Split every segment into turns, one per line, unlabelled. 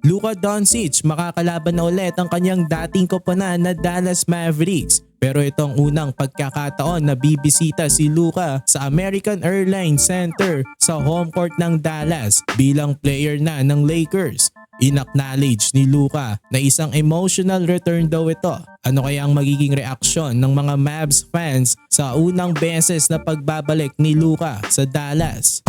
Luka Doncic makakalaban na ulit ang kanyang dating koponan na Dallas Mavericks. Pero itong unang pagkakataon na bibisita si Luka sa American Airlines Center sa home court ng Dallas bilang player na ng Lakers. In-acknowledge ni Luka na isang emotional return daw ito. Ano kaya ang magiging reaksyon ng mga Mavs fans sa unang beses na pagbabalik ni Luka sa Dallas?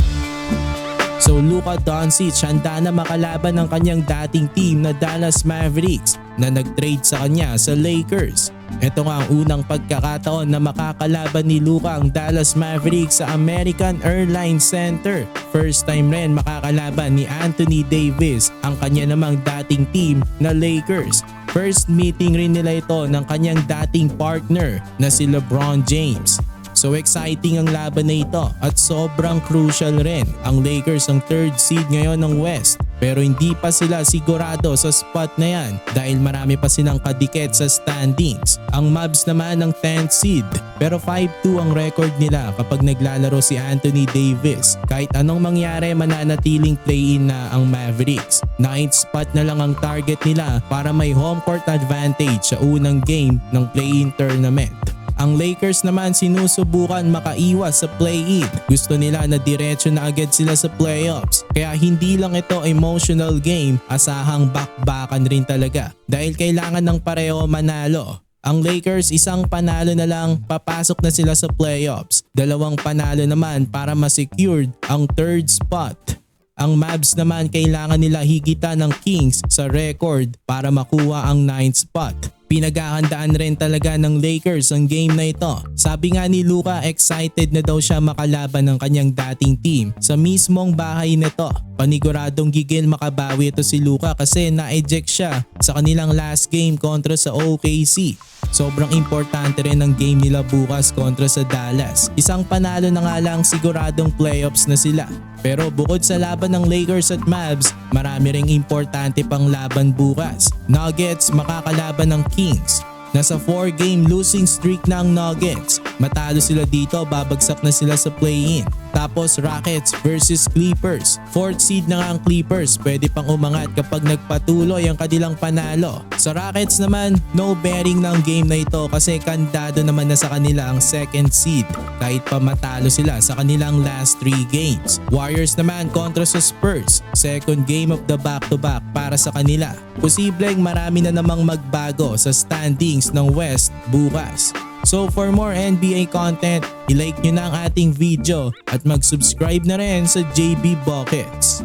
So Luka Doncic handa na makalaban ng kanyang dating team na Dallas Mavericks na nag-trade sa kanya sa Lakers. Ito nga ang unang pagkakataon na makakalaban ni Luka ang Dallas Mavericks sa American Airlines Center. First time rin makakalaban ni Anthony Davis ang kanya namang dating team na Lakers. First meeting rin nila ito ng kanyang dating partner na si LeBron James. So exciting ang laban na ito at sobrang crucial rin. Ang Lakers ang third seed ngayon ng West pero hindi pa sila sigurado sa spot na yan dahil marami pa silang kadikit sa standings. Ang Mavs naman ang 10th seed pero 5-2 ang record nila kapag naglalaro si Anthony Davis. Kahit anong mangyari mananatiling play-in na ang Mavericks. 9th spot na lang ang target nila para may home court advantage sa unang game ng play-in tournament. Ang Lakers naman sinusubukan makaiwas sa play-in. Gusto nila na diretso na agad sila sa playoffs. Kaya hindi lang ito emotional game, asahang bakbakan rin talaga. Dahil kailangan ng pareho manalo. Ang Lakers isang panalo na lang papasok na sila sa playoffs. 2 panalo naman para ma-secured ang third spot. Ang Mavs naman kailangan nila higitan ng Kings sa record para makuha ang 9th spot. Pinaghahandaan rin talaga ng Lakers ang game na ito. Sabi nga ni Luka, excited na daw siya makalaban ng kanyang dating team sa mismong bahay nito. Paniguradong gigil makabawi ito si Luka kasi na-eject siya sa kanilang last game kontra sa OKC. Sobrang importante rin ang game nila bukas kontra sa Dallas. Isang panalo na nga lang siguradong playoffs na sila. Pero bukod sa laban ng Lakers at Mavs, marami ring importante pang laban bukas. Nuggets makakalaban ng Kings. Nasa 4-game losing streak na ang Nuggets. Matalo sila dito, babagsak na sila sa play-in. Tapos Rockets versus Clippers. 4th seed na nga ang Clippers, pwede pang umangat kapag nagpatuloy ang kanilang panalo. Sa Rockets naman, no bearing na ang game na ito kasi kandado naman na sa kanila ang 2nd seed kahit pa matalo sila sa kanilang last 3 games. Warriors naman kontra sa Spurs. 2nd game of the back-to-back para sa kanila. Posibleng marami na namang magbago sa standings ng West bukas. So for more NBA content, i-like nyo na ang ating video at mag-subscribe na rin sa JB Buckets.